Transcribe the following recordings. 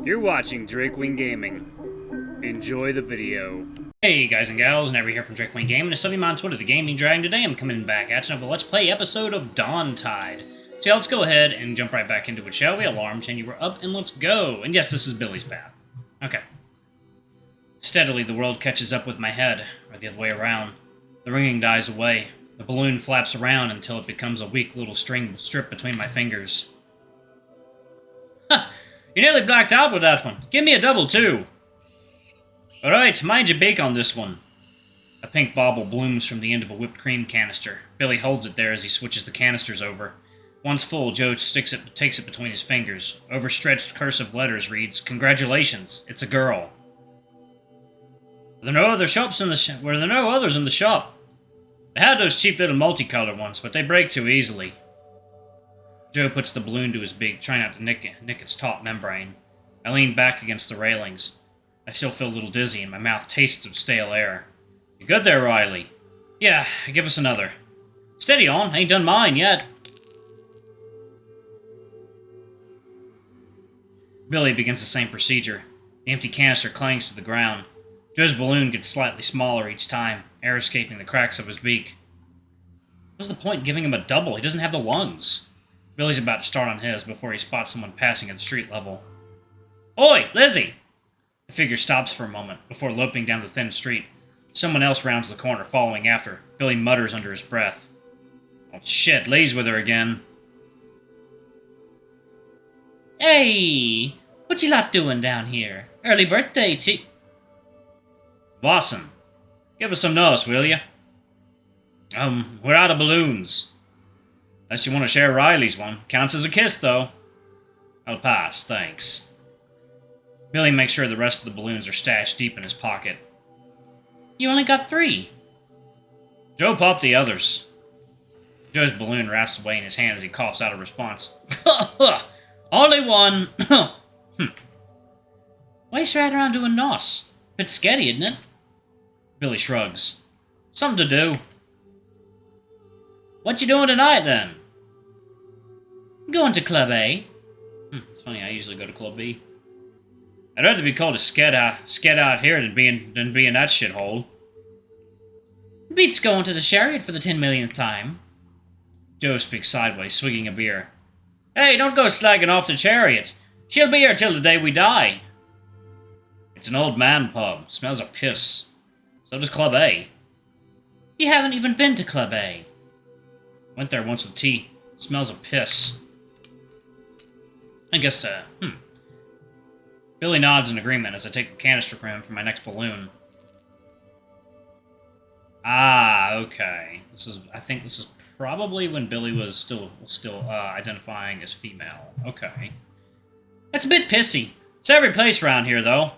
You're watching Drakewing Gaming. Enjoy the video. Hey guys and gals, Never here from Drakewing Gaming, and somebody on Twitter, the Gaming Dragon. Today I'm coming back at you with a Let's Play episode of Dawntide. So yeah, let's go ahead and jump right back into it, shall we? Alarm chain, you were up, and let's go. And yes, this is Billy's path. Okay. Steadily, the world catches up with my head, or the other way around. The ringing dies away. The balloon flaps around until it becomes a weak little string strip between my fingers. Ha! You nearly blacked out with that one. Give me a double, too. Alright, mind your beak on this one. A pink bauble blooms from the end of a whipped cream canister. Billy holds it there as he switches the canisters over. Once full, Joe takes it between his fingers. Overstretched cursive letters reads, "Congratulations, it's a girl." Were there no others in the shop? They had those cheap little multicolored ones, but they break too easily. Joe puts the balloon to his beak, trying not to nick its top membrane. I lean back against the railings. I still feel a little dizzy, and my mouth tastes of stale air. You good there, Riley? Yeah, give us another. Steady on, ain't done mine yet. Billy begins the same procedure. The empty canister clangs to the ground. Joe's balloon gets slightly smaller each time, air escaping the cracks of his beak. What's the point in giving him a double? He doesn't have the lungs. Billy's about to start on his before he spots someone passing at street level. Oi, Lizzie! The figure stops for a moment before loping down the thin street. Someone else rounds the corner, following after. Billy mutters under his breath. Oh shit, Lee's with her again. Hey! What you lot doing down here? Early birthday to... Vossen, give us some nose, will ya? We're out of balloons. Unless you want to share Riley's one. Counts as a kiss, though. I'll pass, thanks. Billy makes sure the rest of the balloons are stashed deep in his pocket. You only got 3. Joe popped the others. Joe's balloon rasps away in his hand as he coughs out a response. Only one! Why you straight around doing nos? Bit scary, isn't it? Billy shrugs. Something to do. What you doing tonight, then? Going to Club A. It's funny, I usually go to Club B. I'd rather be called a sked out here than be in that shithole. Beats going to the chariot for the 10 millionth time. Joe speaks sideways, swigging a beer. Hey, don't go slagging off the chariot. She'll be here till the day we die. It's an old man pub. Smells of piss. So does Club A. You haven't even been to Club A. Went there once with tea. Smells of piss. I guess, Billy nods in agreement as I take the canister from him for my next balloon. Ah, okay. I think this is probably when Billy was still identifying as female. Okay. That's a bit pissy. It's every place around here, though.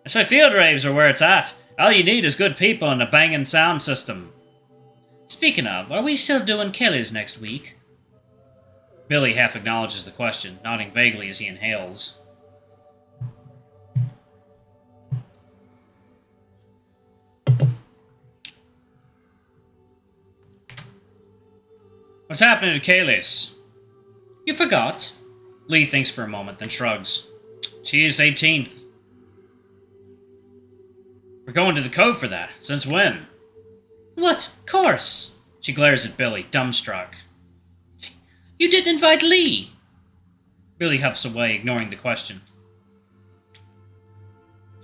That's why field raves are where it's at. All you need is good people and a banging sound system. Speaking of, are we still doing Kelly's next week? Billy half acknowledges the question, nodding vaguely as he inhales. What's happening to Kaylis? You forgot? Lee thinks for a moment, then shrugs. She is 18th. We're going to the Cove for that. Since when? What? Course. She glares at Billy, dumbstruck. You didn't invite Lee. Billy huffs away, ignoring the question.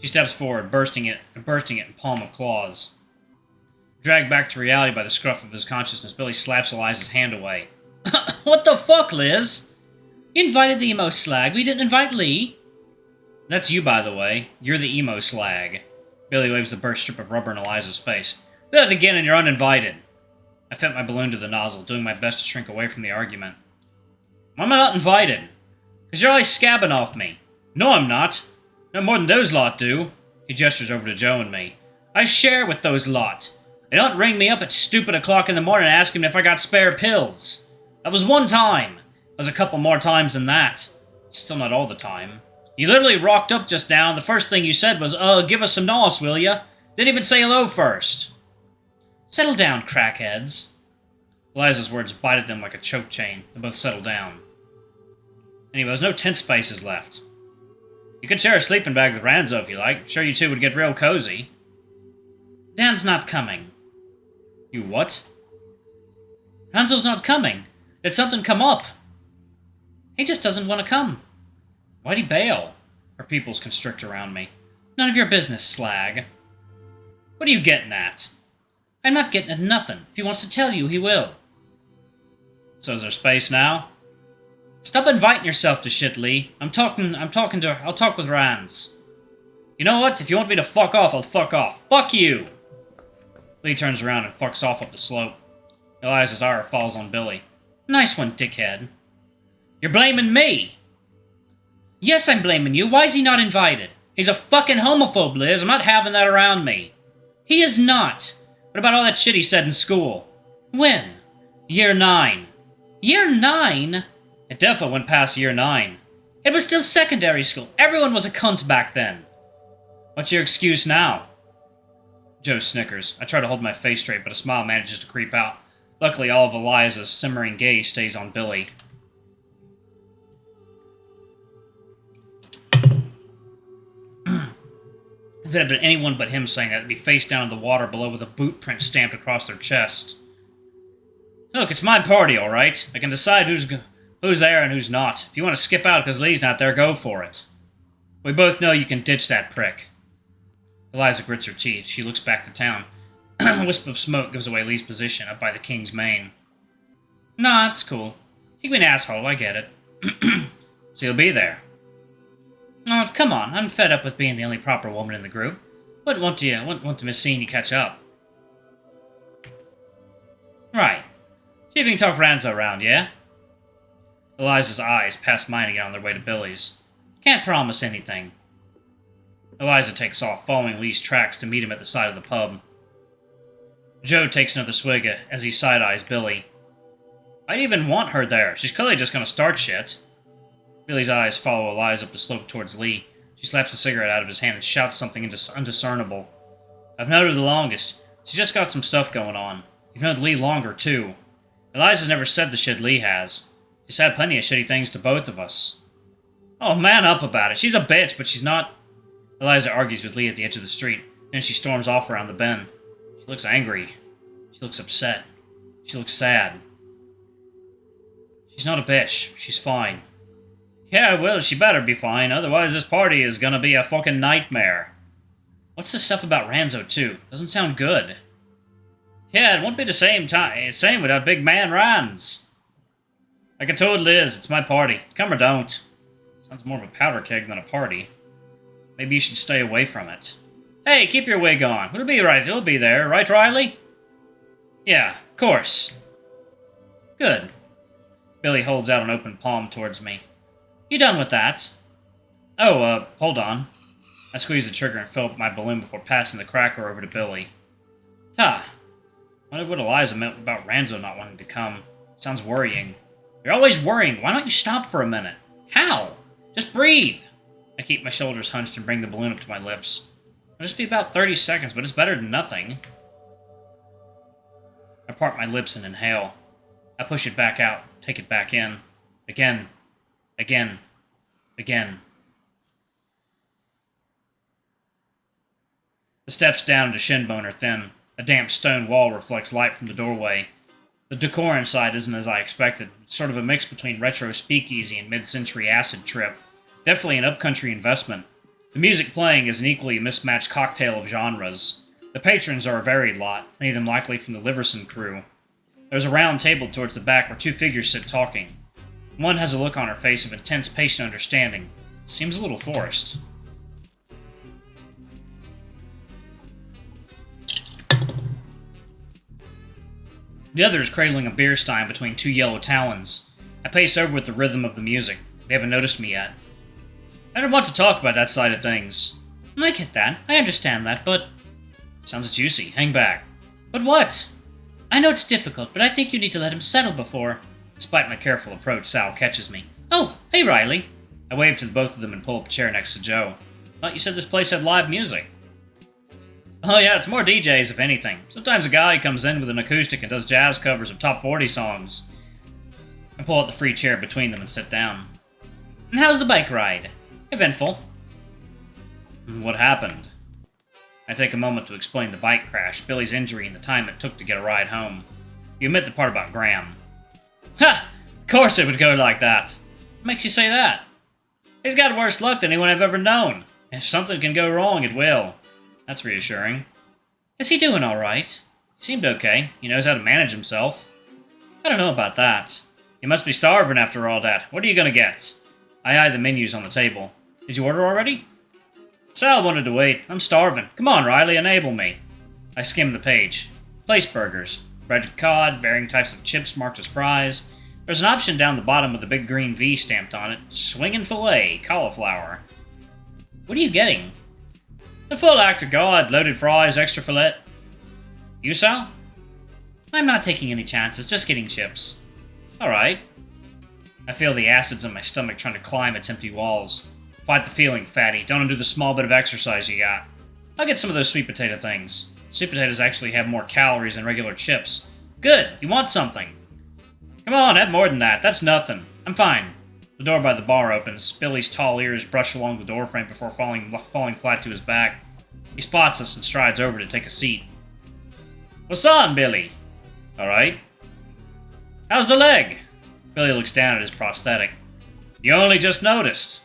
She steps forward, bursting it in palm of claws. Dragged back to reality by the scruff of his consciousness, Billy slaps Eliza's hand away. What the fuck, Liz? You invited the emo slag. We didn't invite Lee. That's you, by the way. You're the emo slag. Billy waves the burst strip of rubber in Eliza's face. Do that again and you're uninvited. I fit my balloon to the nozzle, doing my best to shrink away from the argument. Why am I not invited? Because you're always scabbing off me. No, I'm not. No more than those lot do. He gestures over to Joe and me. I share with those lot. They don't ring me up at stupid o'clock in the morning asking if I got spare pills. That was one time. There's a couple more times than that. Still not all the time. You literally rocked up just now, and the first thing you said was, give us some nos, will ya? Didn't even say hello first. Settle down, crackheads. Eliza's words bite at them like a choke chain. They both settle down. Anyway, there's no tent spaces left. You could share a sleeping bag with Ranzo if you like. Sure you two would get real cozy. Dan's not coming. You what? Ranzo's not coming. Did something come up? He just doesn't want to come. Why'd he bail? Her pupils constrict around me. None of your business, slag. What are you getting at? I'm not getting at nothing. If he wants to tell you, he will. So is there space now? Stop inviting yourself to shit, Lee. I'll talk with Rans. You know what? If you want me to fuck off, I'll fuck off. Fuck you! Lee turns around and fucks off up the slope. Eliza's ire falls on Billy. Nice one, dickhead. You're blaming me! Yes, I'm blaming you. Why is he not invited? He's a fucking homophobe, Liz. I'm not having that around me. He is not. What about all that shit he said in school? When? Year 9. Year 9? It definitely went past year 9. It was still secondary school. Everyone was a cunt back then. What's your excuse now? Joe snickers. I try to hold my face straight, but a smile manages to creep out. Luckily, all of Eliza's simmering gaze stays on Billy. If it had been anyone but him saying that, it'd be face down in the water below with a boot print stamped across their chest. Look, it's my party, alright? I can decide who's there and who's not. If you want to skip out because Lee's not there, go for it. We both know you can ditch that prick. Eliza grits her teeth. She looks back to town. A wisp of smoke gives away Lee's position up by the King's Mane. Nah, it's cool. You can be an asshole, I get it. So you'll be there. Oh, come on, I'm fed up with being the only proper woman in the group. Wouldn't want to miss seeing you catch up. Right. See if you can talk Ranzo around, yeah? Eliza's eyes pass mine again on their way to Billy's. Can't promise anything. Eliza takes off, following Lee's tracks to meet him at the side of the pub. Joe takes another swig as he side-eyes Billy. I'd even want her there. She's clearly just gonna start shit. Billy's eyes follow Eliza up the slope towards Lee. She slaps a cigarette out of his hand and shouts something undiscernible. I've known her the longest. She's just got some stuff going on. You've known Lee longer, too. Eliza's never said the shit Lee has. She's had plenty of shitty things to both of us. Oh, man up about it. She's a bitch, but she's not... Eliza argues with Lee at the edge of the street. Then she storms off around the bend. She looks angry. She looks upset. She looks sad. She's not a bitch. She's fine. Yeah, well, she better be fine. Otherwise, this party is gonna be a fucking nightmare. What's this stuff about Ranzo, too? Doesn't sound good. Yeah, it won't be the same without big man Rans. Like I told Liz, it's my party. Come or don't. Sounds more of a powder keg than a party. Maybe you should stay away from it. Hey, keep your wig on. It'll be right. It'll be there. Right, Riley? Yeah, of course. Good. Billy holds out an open palm towards me. You done with that? Oh, hold on. I squeeze the trigger and fill up my balloon before passing the cracker over to Billy. I wonder what Eliza meant about Ranzo not wanting to come. Sounds worrying. You're always worrying. Why don't you stop for a minute? How? Just breathe. I keep my shoulders hunched and bring the balloon up to my lips. It'll just be about 30 seconds, but it's better than nothing. I part my lips and inhale. I push it back out, take it back in. Again. Again. Again. The steps down into Shinbone are thin. A damp stone wall reflects light from the doorway. The decor inside isn't as I expected. It's sort of a mix between retro speakeasy and mid-century acid trip. Definitely an upcountry investment. The music playing is an equally mismatched cocktail of genres. The patrons are a varied lot, many of them likely from the Liverson crew. There's a round table towards the back where two figures sit talking. One has a look on her face of intense patient understanding. It seems a little forced. The other is cradling a beer stein between two yellow talons. I pace over with the rhythm of the music. They haven't noticed me yet. I don't want to talk about that side of things. I get that. I understand that, but... Sounds juicy. Hang back. But what? I know it's difficult, but I think you need to let him settle before... Despite my careful approach, Sal catches me. Oh, hey Riley. I wave to the both of them and pull up a chair next to Joe. Thought you said this place had live music. Oh yeah, it's more DJs if anything. Sometimes a guy comes in with an acoustic and does jazz covers of top 40 songs. I pull out the free chair between them and sit down. And how's the bike ride? Eventful. What happened? I take a moment to explain the bike crash, Billy's injury, and the time it took to get a ride home. You omit the part about Graham. Ha! Of course it would go like that. What makes you say that? He's got worse luck than anyone I've ever known. If something can go wrong, it will. That's reassuring. Is he doing alright? He seemed okay. He knows how to manage himself. I don't know about that. You must be starving after all that. What are you gonna get? I eye the menus on the table. Did you order already? Sal wanted to wait. I'm starving. Come on, Riley, enable me. I skim the page. Place burgers. Breaded cod, varying types of chips marked as fries. There's an option down the bottom with a big green V stamped on it. Swingin' filet, cauliflower. What are you getting? The full act of God, loaded fries, extra fillet. You, Sal? I'm not taking any chances, just getting chips. Alright. I feel the acids in my stomach trying to climb its empty walls. Fight the feeling, fatty. Don't undo the small bit of exercise you got. I'll get some of those sweet potato things. Sweet potatoes actually have more calories than regular chips. Good, you want something. Come on, have more than that. That's nothing. I'm fine. The door by the bar opens. Billy's tall ears brush along the doorframe before falling flat to his back. He spots us and strides over to take a seat. What's on, Billy? Alright. How's the leg? Billy looks down at his prosthetic. You only just noticed.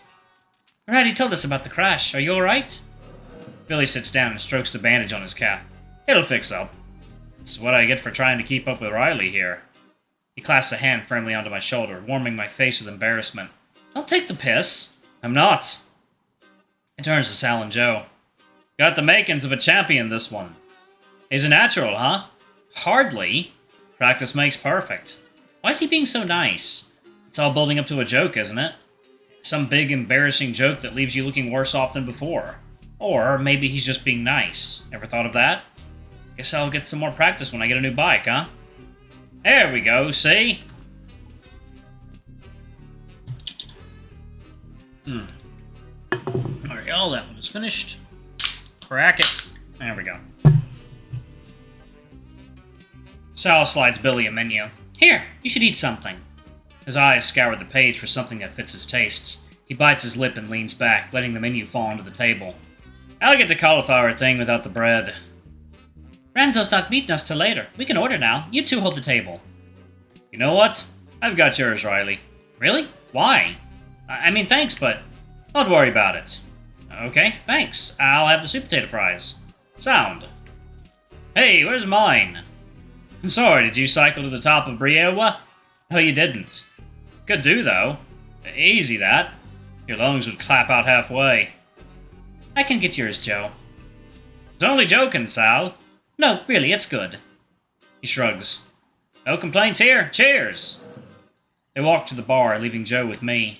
Right, he told us about the crash. Are you alright? Billy sits down and strokes the bandage on his calf. It'll fix up. It's what I get for trying to keep up with Riley here. He clasps a hand firmly onto my shoulder, warming my face with embarrassment. Don't take the piss. I'm not. He turns to Sal and Joe. Got the makings of a champion, this one. He's a natural, huh? Hardly. Practice makes perfect. Why is he being so nice? It's all building up to a joke, isn't it? Some big, embarrassing joke that leaves you looking worse off than before. Or maybe he's just being nice. Ever thought of that? Guess I'll get some more practice when I get a new bike, huh? There we go, see? Alright, all that one is finished. Crack it. There we go. Sal slides Billy a menu. Here, you should eat something. His eyes scour the page for something that fits his tastes. He bites his lip and leans back, letting the menu fall onto the table. I'll get the cauliflower thing without the bread. Ranzo's not meeting us till later. We can order now. You two hold the table. You know what? I've got yours, Riley. Really? Why? I mean, thanks, but don't worry about it. Okay, thanks. I'll have the sweet potato fries. Sound. Hey, where's mine? I'm sorry, did you cycle to the top of Briowa? No, you didn't. Could do, though. Easy, that. Your lungs would clap out halfway. I can get yours, Joe. It's only joking, Sal. No, really, it's good. He shrugs. No complaints here. Cheers! They walk to the bar, leaving Joe with me.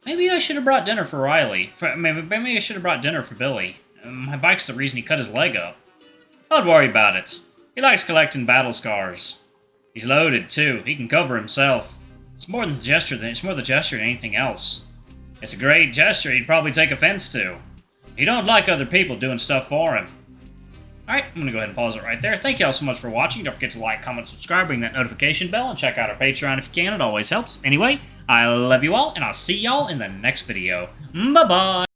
Maybe I should have brought dinner for Riley. Maybe I should have brought dinner for Billy. My bike's the reason he cut his leg up. Don't worry about it. He likes collecting battle scars. He's loaded, too. He can cover himself. It's more the gesture than anything else. It's a great gesture he'd probably take offense to. He don't like other people doing stuff for him. Alright, I'm going to go ahead and pause it right there. Thank you all so much for watching. Don't forget to like, comment, subscribe, ring that notification bell, and check out our Patreon if you can. It always helps. Anyway, I love you all, and I'll see y'all in the next video. Bye-bye!